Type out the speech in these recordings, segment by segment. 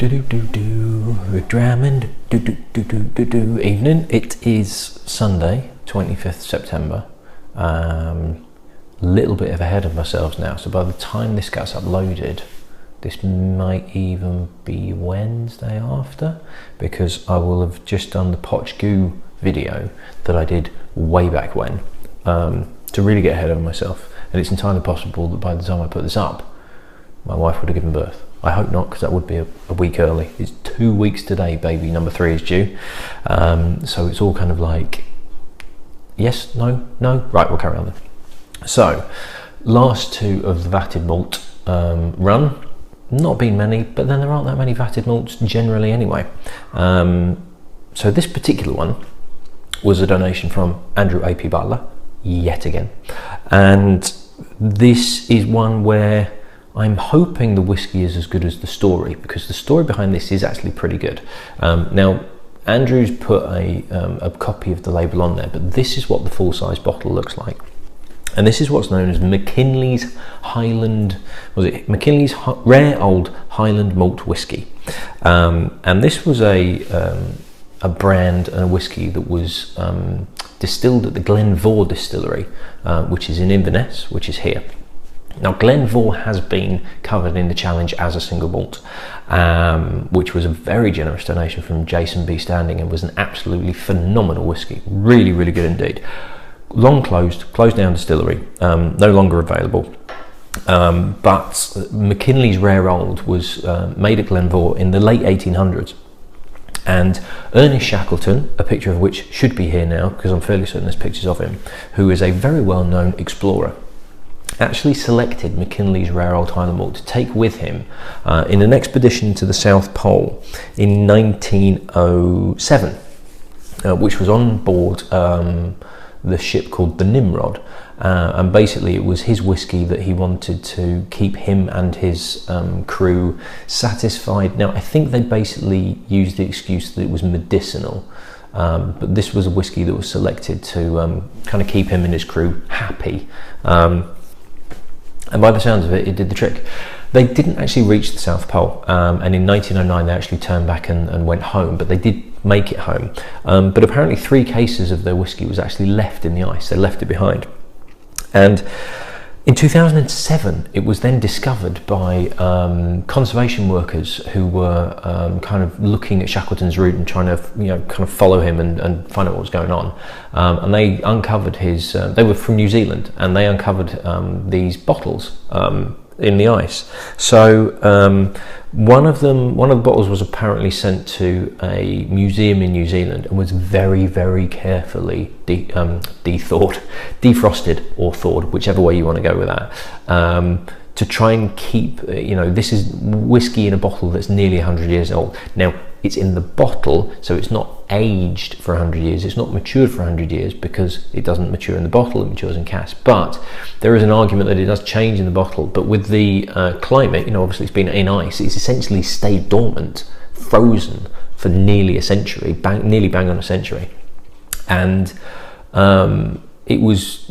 With Dram and evening. It is Sunday, 25th September. Little bit ahead of myself now, so by the time this gets uploaded, this might even be Wednesday after, because I will have just done the Potch Goo video that I did way back when, to really get ahead of myself. And it's entirely possible that by the time I put this up, my wife would have given birth. I hope not, because that would be a week early. It's 2 weeks today, baby number 3 is due. So it's all kind of like, yes, no, right, we'll carry on then. So, last two of the vatted malt run. Not been many, but then there aren't that many vatted malts generally anyway. So this particular one was a donation from Andrew A.P. Butler, yet again. And this is one where I'm hoping the whiskey is as good as the story, because the story behind this is actually pretty good. Now, Andrew's put a copy of the label on there, but this is what the full-size bottle looks like. And this is what's known as McKinley's Highland, McKinley's Rare Old Highland Malt Whiskey. And this was a brand and a whiskey that was distilled at the Glenvore distillery, which is in Inverness, which is here. Now, Glenvore has been covered in the challenge as a single malt, which was a very generous donation from Jason B. Standing, and was an absolutely phenomenal whiskey. Really, really good indeed. Long closed down distillery, no longer available. But McKinley's Rare Old was made at Glenvore in the late 1800s. And Ernest Shackleton, a picture of which should be here now, because I'm fairly certain there's pictures of him, who is a very well-known explorer, actually selected McKinley's Rare Old Highland Malt to take with him in an expedition to the South Pole in 1907, which was on board the ship called the Nimrod. And basically it was his whiskey that he wanted to keep him and his crew satisfied. Now, I think they basically used the excuse that it was medicinal, but this was a whiskey that was selected to kind of keep him and his crew happy. And by the sounds of it, it did the trick. They didn't actually reach the South Pole, and in 1909 they actually turned back and went home, but they did make it home. But apparently 3 cases of their whiskey was actually left in the ice. They left it behind. And in 2007, it was then discovered by conservation workers who were kind of looking at Shackleton's route and trying to, kind of follow him and find out what was going on. And they uncovered his. They were from New Zealand, and they uncovered these bottles in the ice. So one of the bottles was apparently sent to a museum in New Zealand and was very, very carefully defrosted or thawed, whichever way you want to go with that, to try and keep, this is whiskey in a bottle that's nearly 100 years old. Now, it's in the bottle, so it's not aged for 100 years, it's not matured for 100 years, because it doesn't mature in the bottle, it matures in cask. But there is an argument that it does change in the bottle, but with the climate, obviously it's been in ice, it's essentially stayed dormant, frozen for nearly a century, nearly bang on a century. And it was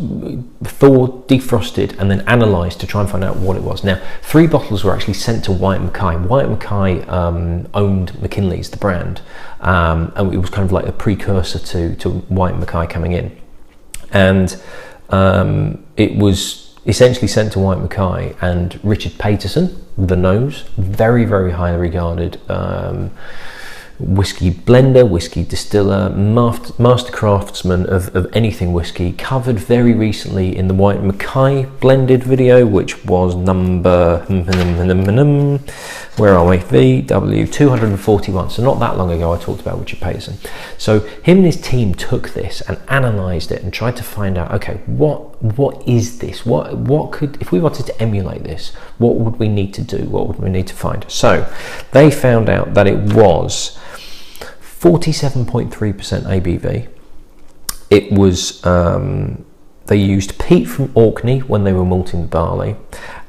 thawed, defrosted, and then analysed to try and find out what it was. Now, 3 bottles were actually sent to Wyatt Mackay. Wyatt Mackay owned McKinley's, the brand, and it was kind of like a precursor to Wyatt Mackay coming in. And it was essentially sent to Wyatt Mackay and Richard Paterson, the Nose, very, very highly regarded whiskey blender, whiskey distiller, master craftsman of anything whiskey, covered very recently in the Wyatt Mackay blended video, which was number, where are we, VW 241. So not that long ago I talked about Richard Paterson. So him and his team took this and analysed it and tried to find out, okay, what is this? What could, if we wanted to emulate this, what would we need to do? What would we need to find? So they found out that it was 47.3% ABV. It was, they used peat from Orkney when they were malting the barley,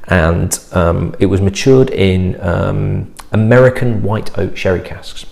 and it was matured in American white oak sherry casks.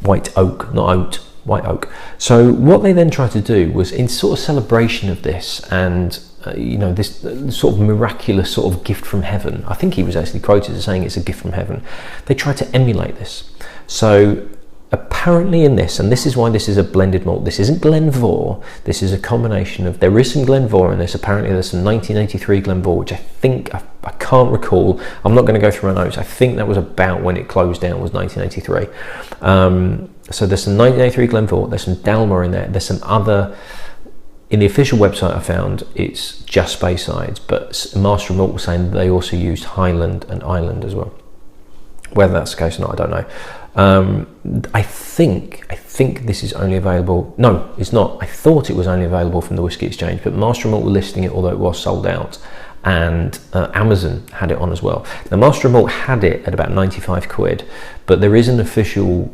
White oak, not oat, white oak. So what they then tried to do was, in sort of celebration of this and you know, this sort of miraculous sort of gift from heaven. I think he was actually quoted as saying it's a gift from heaven. They tried to emulate this. So apparently in this, and this is why this is a blended malt, this isn't Glenvore, this is a combination of, there is some Glenvore in this, apparently there's some 1983 Glenvore, which I think, I can't recall, I'm not going to go through my notes, I think that was about when it closed down, was 1983. So there's some 1983 Glenvore, there's some Dalmor in there, there's some other, in the official website I found, it's just Speysides, but Master of Malt was saying that they also used Highland and Island as well. Whether that's the case or not, I don't know. I think this is only available, no, it's not. I thought it was only available from the Whisky Exchange, but Master of Malt were listing it, although it was sold out, and Amazon had it on as well. Now, Master of Malt had it at about 95 quid, but there is an official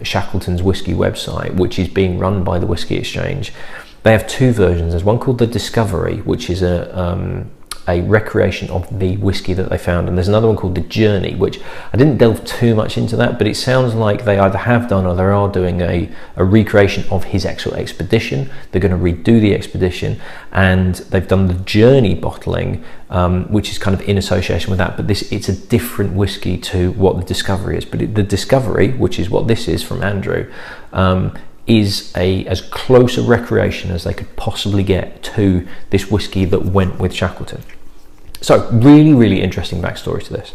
Shackleton's Whisky website, which is being run by the Whisky Exchange. They have two versions. There's one called the Discovery, which is a recreation of the whiskey that they found, and there's another one called the Journey, which I didn't delve too much into that, but it sounds like they either have done or they are doing a recreation of his actual expedition. They're going to redo the expedition, and they've done the Journey bottling, which is kind of in association with that, but it's a different whiskey to what the Discovery is. But the Discovery, which is what this is from Andrew, is as close a recreation as they could possibly get to this whiskey that went with Shackleton. So really, really interesting backstory to this.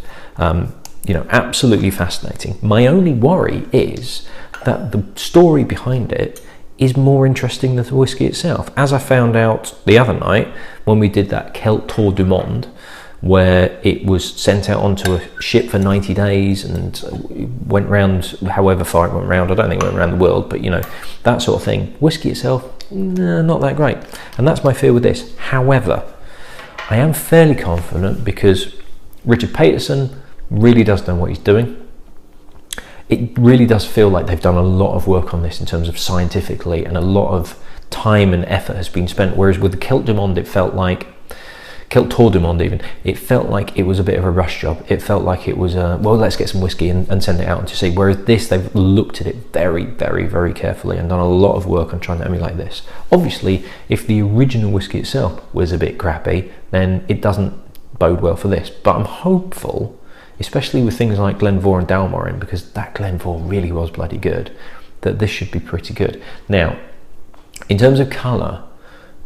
You know, absolutely fascinating. My only worry is that the story behind it is more interesting than the whiskey itself. As I found out the other night when we did that Celt Tour du Monde, where it was sent out onto a ship for 90 days and went round however far it went round. I don't think it went around the world, but you know, that sort of thing. Whiskey itself, not that great. And that's my fear with this. However, I am fairly confident because Richard Peterson really does know what he's doing. It really does feel like they've done a lot of work on this in terms of scientifically, and a lot of time and effort has been spent. Whereas with the Celt du Monde, it felt like, Celt Tour du Monde even, it felt like it was a bit of a rush job. It felt like it was, well, let's get some whiskey and send it out to sea. Whereas this, they've looked at it very, very, very carefully and done a lot of work on trying to emulate this. Obviously, if the original whiskey itself was a bit crappy, then it doesn't bode well for this. But I'm hopeful, especially with things like Glenvore and Dalmor in, because that Glenvore really was bloody good, that this should be pretty good. Now, in terms of colour,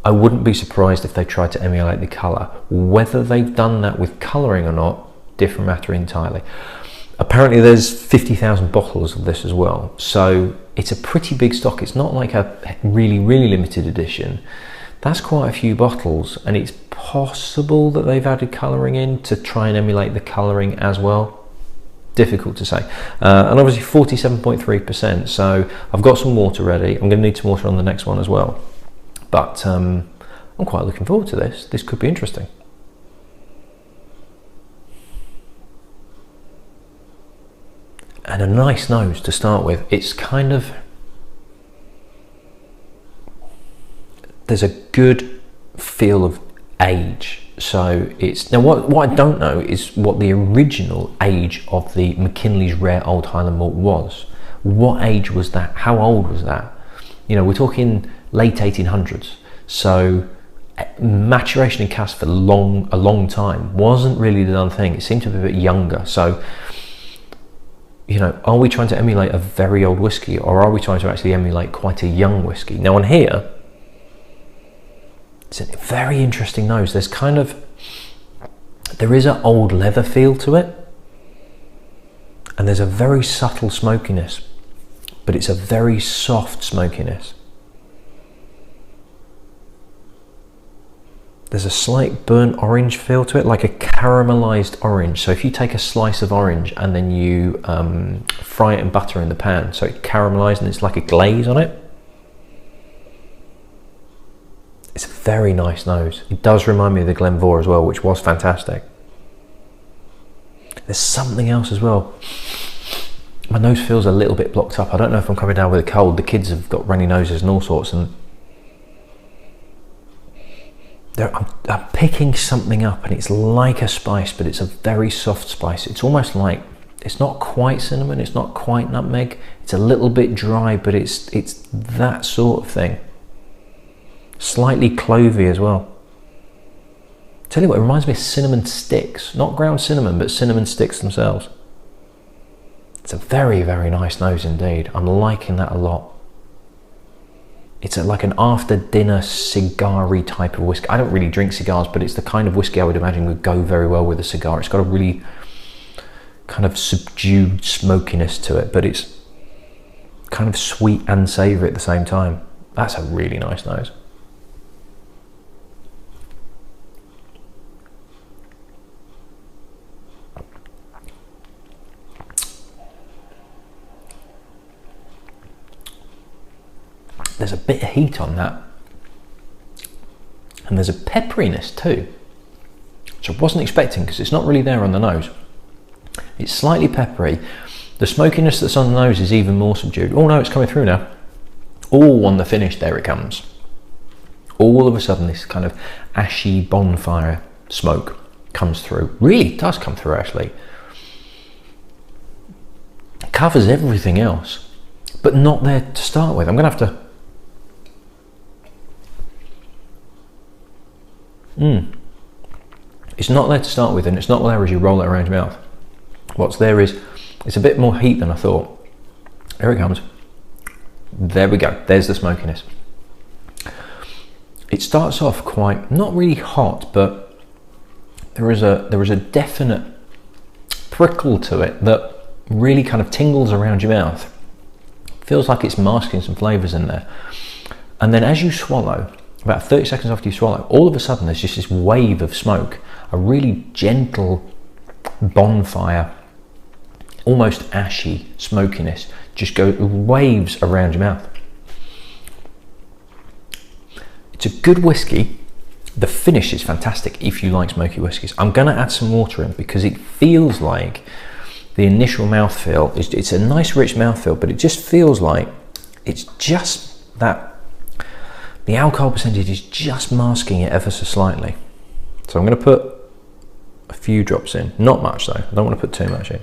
I wouldn't be surprised if they tried to emulate the colour. Whether they've done that with colouring or not, different matter entirely. Apparently there's 50,000 bottles of this as well, so it's a pretty big stock. It's not like a really, really limited edition. That's quite a few bottles, and it's possible that they've added colouring in to try and emulate the colouring as well. Difficult to say. And obviously 47.3%, so I've got some water ready. I'm going to need some water on the next one as well. But I'm quite looking forward to this. This could be interesting. And a nice nose to start with. It's kind of, there's a good feel of age. So it's, now what I don't know is what the original age of the McKinley's Rare Old Highland Malt was. What age was that? How old was that? You know, we're talking late 1800s, so maturation in cask for a long time wasn't really the done thing. It seemed to be a bit younger. So, you know, are we trying to emulate a very old whiskey, or are we trying to actually emulate quite a young whiskey? Now on here, it's a very interesting nose. There's kind of, there is an old leather feel to it, and there's a very subtle smokiness, but it's a very soft smokiness. There's a slight burnt orange feel to it, like a caramelized orange. So if you take a slice of orange and then you fry it in butter in the pan, so it caramelized and it's like a glaze on it. It's a very nice nose. It does remind me of the Glenvore as well, which was fantastic. There's something else as well. My nose feels a little bit blocked up. I don't know if I'm coming down with a cold. The kids have got runny noses and all sorts, and I'm picking something up, and it's like a spice, but it's a very soft spice. It's almost like, it's not quite cinnamon, it's not quite nutmeg, it's a little bit dry, but it's that sort of thing. Slightly clovey as well. Tell you what, it reminds me of cinnamon sticks, not ground cinnamon, but cinnamon sticks themselves. It's a very, very nice nose indeed. I'm liking that a lot. It's like an after dinner cigar-y type of whiskey. I don't really drink cigars, but it's the kind of whiskey I would imagine would go very well with a cigar. It's got a really kind of subdued smokiness to it, but it's kind of sweet and savoury at the same time. That's a really nice nose. There's a bit of heat on that, and there's a pepperiness too, which I wasn't expecting because it's not really there on the nose. It's slightly peppery. The smokiness that's on the nose is even more subdued. Oh no, it's coming through now. All on the finish, there it comes. All of a sudden this kind of ashy bonfire smoke comes through. Really does come through actually. It covers everything else, but not there to start with. I'm gonna have to It's not there to start with, and it's not there as you roll it around your mouth. What's there is, it's a bit more heat than I thought. Here it comes. There we go. There's the smokiness. It starts off quite, not really hot, but there is a definite prickle to it that really kind of tingles around your mouth. Feels like it's masking some flavours in there. And then as you swallow, about 30 seconds after you swallow, all of a sudden there's just this wave of smoke, a really gentle bonfire, almost ashy smokiness, just waves around your mouth. It's a good whiskey. The finish is fantastic if you like smoky whiskies. I'm going to add some water in because it feels like the initial mouthfeel, it's a nice rich mouthfeel, but it just feels like it's just that the alcohol percentage is just masking it ever so slightly. So I'm going to put a few drops in, not much though, I don't want to put too much in,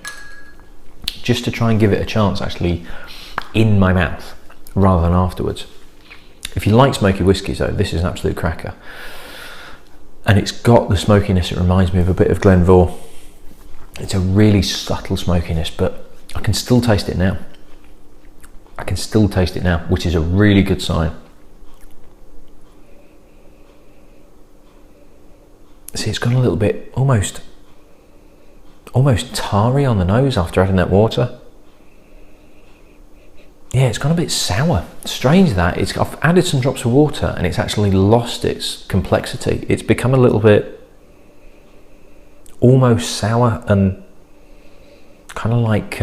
just to try and give it a chance actually in my mouth rather than afterwards. If you like smoky whiskies though, this is an absolute cracker. And it's got the smokiness, it reminds me of a bit of Glenvore. It's a really subtle smokiness, but I can still taste it now. I can still taste it now, which is a really good sign. See, it's gone a little bit almost tarry on the nose after adding that water. Yeah, it's gone a bit sour. Strange that. I've added some drops of water and it's actually lost its complexity. It's become a little bit almost sour and kind of like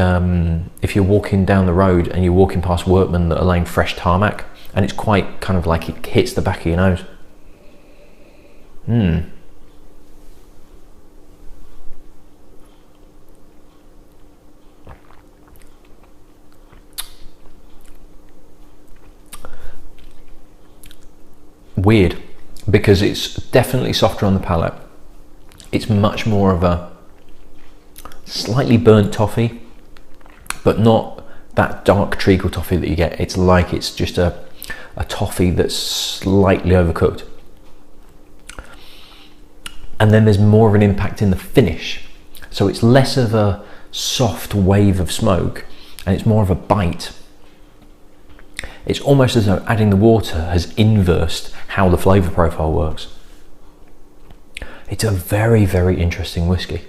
if you're walking down the road and you're walking past workmen that are laying fresh tarmac, and it's quite kind of like it hits the back of your nose. Weird, because it's definitely softer on the palate. It's much more of a slightly burnt toffee, but not that dark treacle toffee that you get. It's like it's just a toffee that's slightly overcooked. And then there's more of an impact in the finish. So it's less of a soft wave of smoke and it's more of a bite. It's almost as though adding the water has inversed how the flavour profile works. It's a very, very interesting whiskey.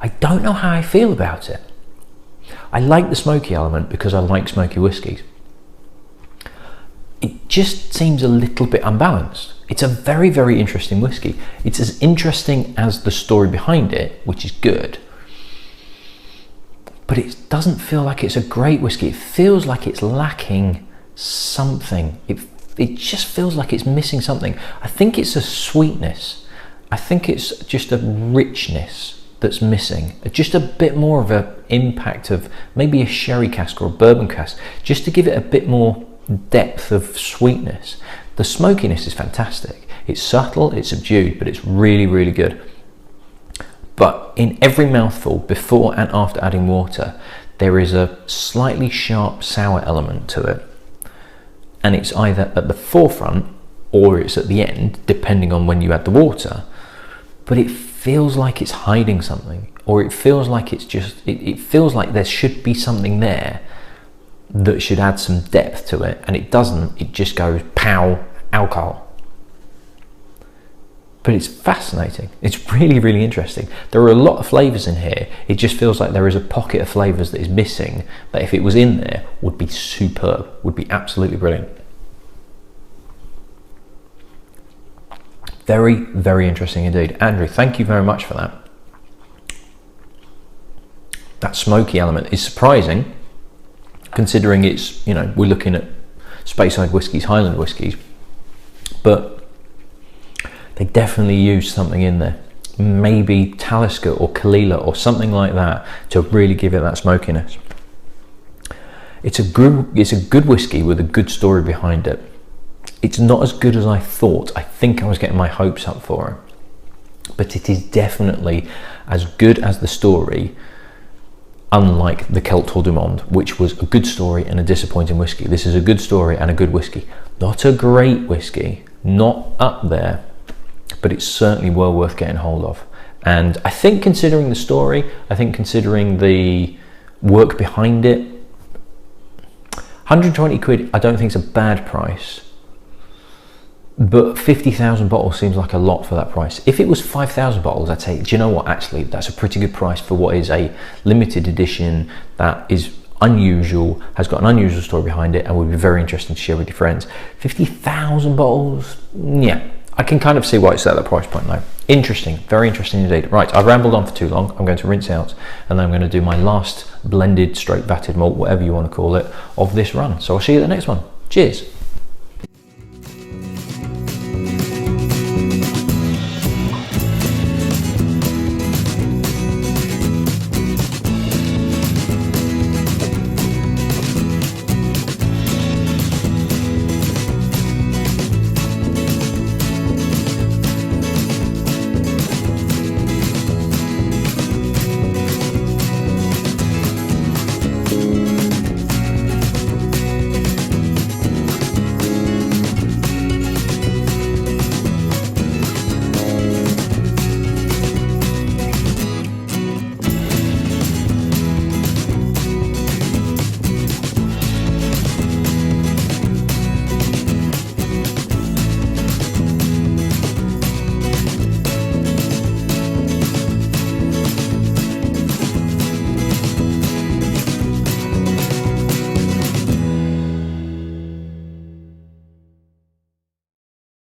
I don't know how I feel about it. I like the smoky element because I like smoky whiskies. It just seems a little bit unbalanced. It's a very, very interesting whiskey. It's as interesting as the story behind it, which is good. But it doesn't feel like it's a great whiskey. It feels like it's lacking something. It just feels like it's missing something. I think it's a sweetness. I think it's just a richness that's missing. Just a bit more of an impact of maybe a sherry cask or a bourbon cask, just to give it a bit more depth of sweetness. The smokiness is fantastic. It's subtle, it's subdued, but it's really, really good. But in every mouthful, before and after adding water, there is a slightly sharp sour element to it. And it's either at the forefront or it's at the end, depending on when you add the water. but it feels like it's hiding something, or it feels like it's just, it feels like there should be something there that should add some depth to it, and it doesn't. It just goes pow, alcohol. But it's fascinating. It's really, really interesting. There are a lot of flavours in here. It just feels like there is a pocket of flavours that is missing, that if it was in there would be superb, would be absolutely brilliant. Very, very interesting indeed. Andrew, thank you very much for that. That smoky element is surprising, considering it's, you know, we're looking at Speyside whiskies, Highland whiskies, but they definitely use something in there. Maybe Talisker or Kalila or something like that to really give it that smokiness. It's a good whiskey with a good story behind it. It's not as good as I thought. I think I was getting my hopes up for it, but it is definitely as good as the story, unlike the Keltor du Monde, which was a good story and a disappointing whiskey. This is a good story and a good whiskey. Not a great whiskey, not up there, but it's certainly well worth getting hold of. And I think, considering the story, I think considering the work behind it, 120 quid I don't think is a bad price, but 50,000 bottles seems like a lot for that price. If it was 5,000 bottles, I'd say, do you know what, actually that's a pretty good price for what is a limited edition that is unusual, has got an unusual story behind it, and would be very interesting to share with your friends. 50,000 bottles, yeah, I can kind of see why it's at that price point now. Interesting, very interesting indeed. Right, I've rambled on for too long. I'm going to rinse out, and then I'm going to do my last blended stroke vatted malt, whatever you want to call it, of this run. So I'll see you at the next one. Cheers.